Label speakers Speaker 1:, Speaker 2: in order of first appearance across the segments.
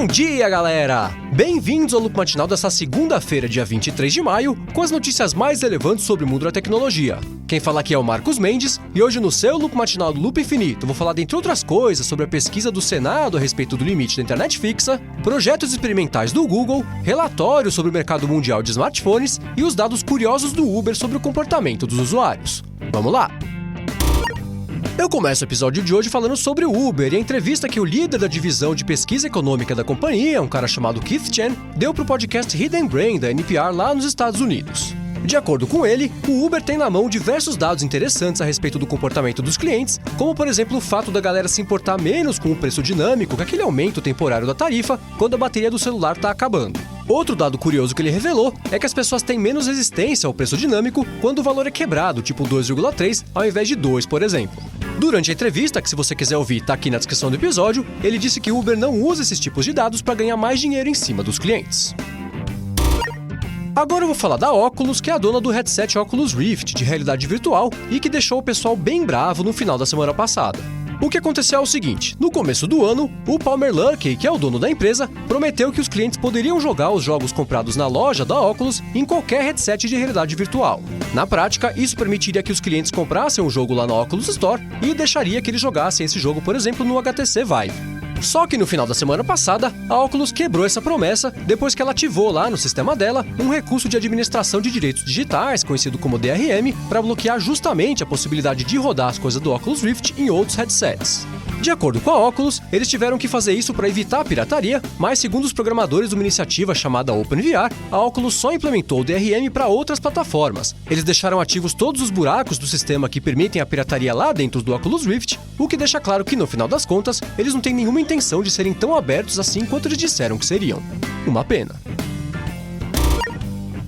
Speaker 1: Bom dia, galera! Bem-vindos ao Loop Matinal dessa segunda-feira, dia 23 de maio, com as notícias mais relevantes sobre o mundo da tecnologia. Quem fala aqui é o Marcos Mendes, e hoje no seu Loop Matinal do Loop Infinito vou falar, dentre outras coisas, sobre a pesquisa do Senado a respeito do limite da internet fixa, projetos experimentais do Google, relatórios sobre o mercado mundial de smartphones e os dados curiosos do Uber sobre o comportamento dos usuários. Vamos lá! Eu começo o episódio de hoje falando sobre o Uber e a entrevista que o líder da divisão de pesquisa econômica da companhia, um cara chamado Keith Chen, deu para o podcast Hidden Brain da NPR lá nos Estados Unidos. De acordo com ele, o Uber tem na mão diversos dados interessantes a respeito do comportamento dos clientes, como por exemplo o fato da galera se importar menos com o preço dinâmico, com aquele aumento temporário da tarifa, quando a bateria do celular está acabando. Outro dado curioso que ele revelou é que as pessoas têm menos resistência ao preço dinâmico quando o valor é quebrado, tipo 2,3 ao invés de 2, por exemplo. Durante a entrevista, que se você quiser ouvir tá aqui na descrição do episódio, ele disse que o Uber não usa esses tipos de dados para ganhar mais dinheiro em cima dos clientes. Agora eu vou falar da Oculus, que é a dona do headset Oculus Rift de realidade virtual e que deixou o pessoal bem bravo no final da semana passada. O que aconteceu é o seguinte: no começo do ano, o Palmer Luckey, que é o dono da empresa, prometeu que os clientes poderiam jogar os jogos comprados na loja da Oculus em qualquer headset de realidade virtual. Na prática, isso permitiria que os clientes comprassem um jogo lá na Oculus Store e deixaria que eles jogassem esse jogo, por exemplo, no HTC Vive. Só que no final da semana passada, a Oculus quebrou essa promessa depois que ela ativou lá no sistema dela um recurso de administração de direitos digitais, conhecido como DRM, para bloquear justamente a possibilidade de rodar as coisas do Oculus Rift em outros headsets. De acordo com a Oculus, eles tiveram que fazer isso para evitar a pirataria, mas segundo os programadores de uma iniciativa chamada OpenVR, a Oculus só implementou o DRM para outras plataformas. Eles deixaram ativos todos os buracos do sistema que permitem a pirataria lá dentro do Oculus Rift, o que deixa claro que, no final das contas, eles não têm nenhuma intenção de serem tão abertos assim quanto eles disseram que seriam. Uma pena.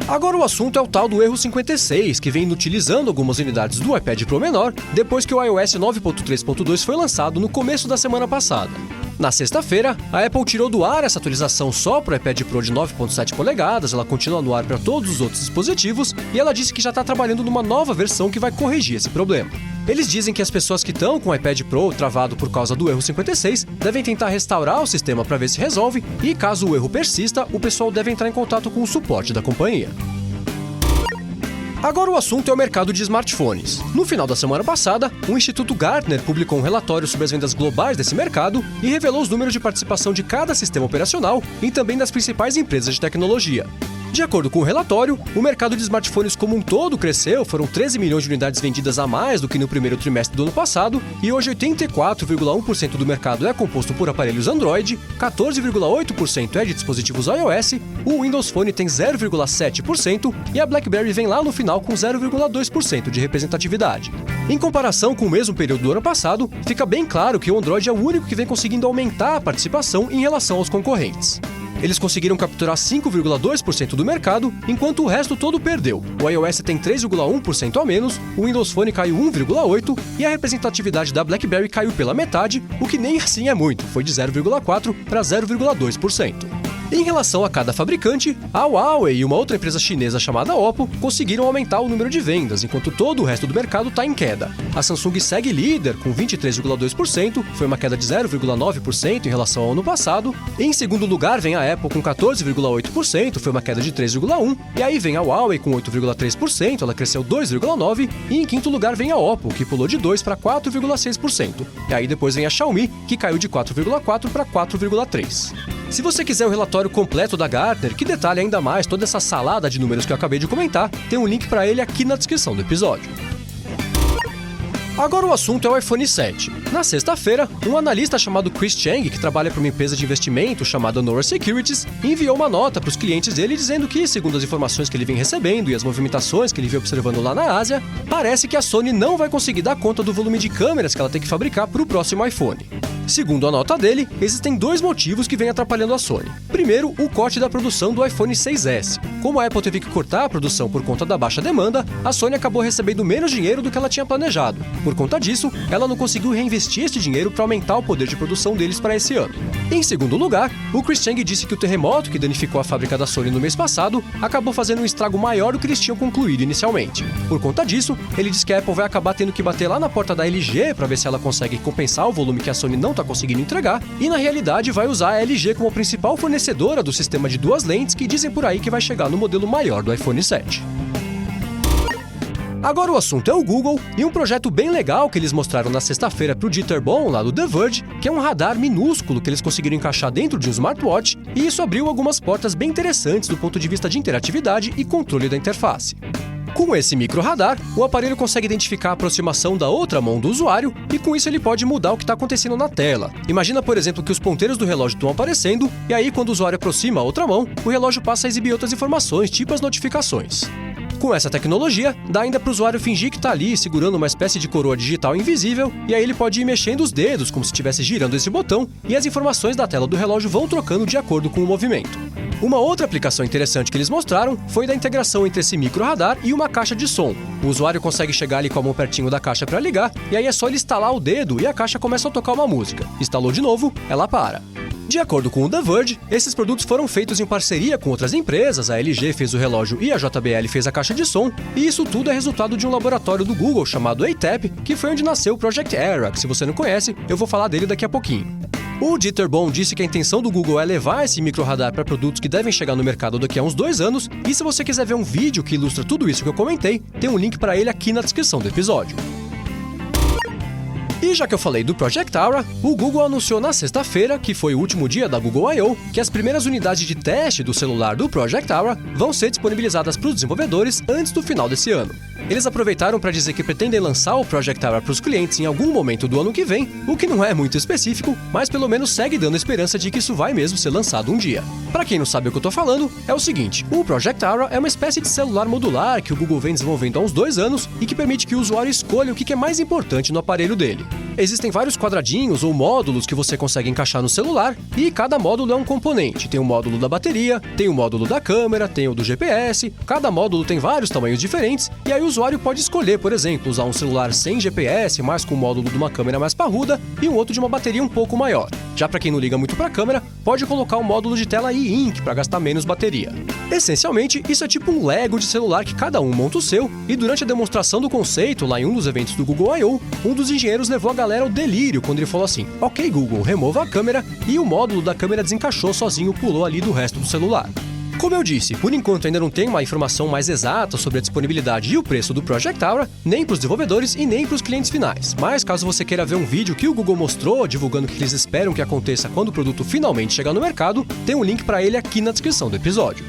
Speaker 1: Agora o assunto é o tal do erro 56, que vem inutilizando algumas unidades do iPad Pro menor depois que o iOS 9.3.2 foi lançado no começo da semana passada. Na sexta-feira, a Apple tirou do ar essa atualização só para o iPad Pro de 9.7 polegadas, ela continua no ar para todos os outros dispositivos e ela disse que já está trabalhando numa nova versão que vai corrigir esse problema. Eles dizem que as pessoas que estão com o iPad Pro travado por causa do erro 56 devem tentar restaurar o sistema para ver se resolve e, caso o erro persista, o pessoal deve entrar em contato com o suporte da companhia. Agora o assunto é o mercado de smartphones. No final da semana passada, o Instituto Gartner publicou um relatório sobre as vendas globais desse mercado e revelou os números de participação de cada sistema operacional e também das principais empresas de tecnologia. De acordo com o relatório, o mercado de smartphones como um todo cresceu, foram 13 milhões de unidades vendidas a mais do que no primeiro trimestre do ano passado, e hoje 84,1% do mercado é composto por aparelhos Android, 14,8% é de dispositivos iOS, o Windows Phone tem 0,7% e a BlackBerry vem lá no final com 0,2% de representatividade. Em comparação com o mesmo período do ano passado, fica bem claro que o Android é o único que vem conseguindo aumentar a participação em relação aos concorrentes. Eles conseguiram capturar 5,2% do mercado, enquanto o resto todo perdeu. O iOS tem 3,1% a menos, o Windows Phone caiu 1,8% e a representatividade da BlackBerry caiu pela metade, o que nem assim é muito, foi de 0,4% para 0,2%. Em relação a cada fabricante, a Huawei e uma outra empresa chinesa chamada Oppo conseguiram aumentar o número de vendas, enquanto todo o resto do mercado está em queda. A Samsung segue líder com 23,2%, foi uma queda de 0,9% em relação ao ano passado. Em segundo lugar vem a Apple com 14,8%, foi uma queda de 3,1%, e aí vem a Huawei com 8,3%, ela cresceu 2,9%, e em quinto lugar vem a Oppo, que pulou de 2% para 4,6%. E aí depois vem a Xiaomi, que caiu de 4,4% para 4,3%. Se você quiser o relatório completo da Gartner, que detalha ainda mais toda essa salada de números que eu acabei de comentar, tem um link para ele aqui na descrição do episódio. Agora o assunto é o iPhone 7. Na sexta-feira, um analista chamado Chris Chang, que trabalha para uma empresa de investimento chamada Nora Securities, enviou uma nota para os clientes dele dizendo que, segundo as informações que ele vem recebendo e as movimentações que ele vem observando lá na Ásia, parece que a Sony não vai conseguir dar conta do volume de câmeras que ela tem que fabricar para o próximo iPhone. Segundo a nota dele, existem dois motivos que vêm atrapalhando a Sony. Primeiro, o corte da produção do iPhone 6S. Como a Apple teve que cortar a produção por conta da baixa demanda, a Sony acabou recebendo menos dinheiro do que ela tinha planejado. Por conta disso, ela não conseguiu reinvestir investir esse dinheiro para aumentar o poder de produção deles para esse ano. Em segundo lugar, o Chris Chang disse que o terremoto que danificou a fábrica da Sony no mês passado acabou fazendo um estrago maior do que eles tinham concluído inicialmente. Por conta disso, ele diz que a Apple vai acabar tendo que bater lá na porta da LG para ver se ela consegue compensar o volume que a Sony não está conseguindo entregar, e na realidade vai usar a LG como principal fornecedora do sistema de duas lentes que dizem por aí que vai chegar no modelo maior do iPhone 7. Agora o assunto é o Google e um projeto bem legal que eles mostraram na sexta-feira para o Jitterbug lá do The Verge, que é um radar minúsculo que eles conseguiram encaixar dentro de um smartwatch, e isso abriu algumas portas bem interessantes do ponto de vista de interatividade e controle da interface. Com esse micro-radar, o aparelho consegue identificar a aproximação da outra mão do usuário e com isso ele pode mudar o que está acontecendo na tela. Imagina, por exemplo, que os ponteiros do relógio estão aparecendo e aí quando o usuário aproxima a outra mão, o relógio passa a exibir outras informações, tipo as notificações. Com essa tecnologia, dá ainda para o usuário fingir que está ali segurando uma espécie de coroa digital invisível e aí ele pode ir mexendo os dedos como se estivesse girando esse botão e as informações da tela do relógio vão trocando de acordo com o movimento. Uma outra aplicação interessante que eles mostraram foi da integração entre esse micro-radar e uma caixa de som. O usuário consegue chegar ali com a mão pertinho da caixa para ligar e aí é só ele instalar o dedo e a caixa começa a tocar uma música. Instalou de novo, ela para. De acordo com o The Verge, esses produtos foram feitos em parceria com outras empresas, a LG fez o relógio e a JBL fez a caixa de som, e isso tudo é resultado de um laboratório do Google chamado ATEP, que foi onde nasceu o Project Era, que se você não conhece, eu vou falar dele daqui a pouquinho. O Jitterbug disse que a intenção do Google é levar esse micro-radar para produtos que devem chegar no mercado daqui a uns 2 anos, e se você quiser ver um vídeo que ilustra tudo isso que eu comentei, tem um link para ele aqui na descrição do episódio. E já que eu falei do Project Aura, o Google anunciou na sexta-feira, que foi o último dia da Google I/O, que as primeiras unidades de teste do celular do Project Aura vão ser disponibilizadas para os desenvolvedores antes do final desse ano. Eles aproveitaram para dizer que pretendem lançar o Project Aura para os clientes em algum momento do ano que vem, o que não é muito específico, mas pelo menos segue dando esperança de que isso vai mesmo ser lançado um dia. Para quem não sabe o que eu tô falando, é o seguinte, o Project Aura é uma espécie de celular modular que o Google vem desenvolvendo há uns 2 anos e que permite que o usuário escolha o que é mais importante no aparelho dele. Existem vários quadradinhos ou módulos que você consegue encaixar no celular e cada módulo é um componente. Tem o módulo da bateria, tem o módulo da câmera, tem o do GPS, cada módulo tem vários tamanhos diferentes e aí o usuário pode escolher, por exemplo, usar um celular sem GPS, mas com o módulo de uma câmera mais parruda e um outro de uma bateria um pouco maior. Já para quem não liga muito para a câmera, pode colocar um módulo de tela e-ink para gastar menos bateria. Essencialmente, isso é tipo um Lego de celular que cada um monta o seu, e durante a demonstração do conceito lá em um dos eventos do Google I/O, um dos engenheiros levou a galera ao delírio quando ele falou assim: "Ok, Google, remova a câmera", e o módulo da câmera desencaixou sozinho, pulou ali do resto do celular. Como eu disse, por enquanto ainda não tem uma informação mais exata sobre a disponibilidade e o preço do Project Aura, nem para os desenvolvedores e nem para os clientes finais. Mas caso você queira ver um vídeo que o Google mostrou, divulgando o que eles esperam que aconteça quando o produto finalmente chegar no mercado, tem um link para ele aqui na descrição do episódio.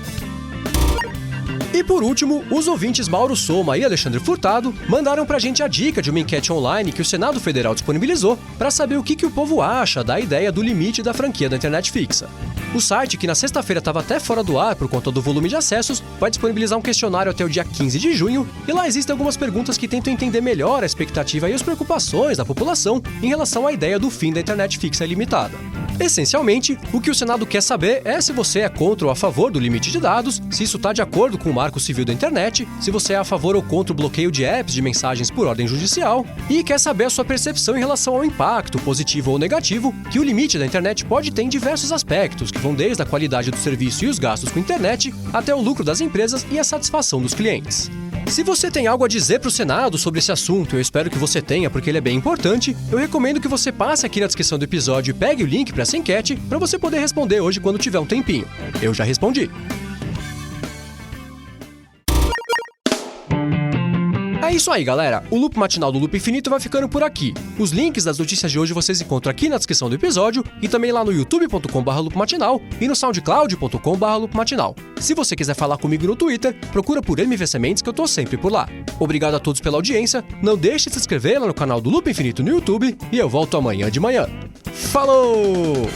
Speaker 1: E por último, os ouvintes Mauro Soma e Alexandre Furtado mandaram pra gente a dica de uma enquete online que o Senado Federal disponibilizou para saber o que o povo acha da ideia do limite da franquia da internet fixa. O site, que na sexta-feira estava até fora do ar por conta do volume de acessos, vai disponibilizar um questionário até o dia 15 de junho, e lá existem algumas perguntas que tentam entender melhor a expectativa e as preocupações da população em relação à ideia do fim da internet fixa ilimitada. Essencialmente, o que o Senado quer saber é se você é contra ou a favor do limite de dados, se isso está de acordo com o Marco Civil da Internet, se você é a favor ou contra o bloqueio de apps de mensagens por ordem judicial, e quer saber a sua percepção em relação ao impacto, positivo ou negativo, que o limite da internet pode ter em diversos aspectos, que vão desde a qualidade do serviço e os gastos com a internet, até o lucro das empresas e a satisfação dos clientes. Se você tem algo a dizer para o Senado sobre esse assunto, eu espero que você tenha, porque ele é bem importante, eu recomendo que você passe aqui na descrição do episódio e pegue o link para essa enquete para você poder responder hoje quando tiver um tempinho. Eu já respondi. É isso aí, galera. O Loop Matinal do Loop Infinito vai ficando por aqui. Os links das notícias de hoje vocês encontram aqui na descrição do episódio e também lá no youtube.com/loopmatinal e no soundcloud.com/loopmatinal. Se você quiser falar comigo no Twitter, procura por MV Sementes que eu tô sempre por lá. Obrigado a todos pela audiência, não deixe de se inscrever lá no canal do Loop Infinito no YouTube e eu volto amanhã de manhã. Falou!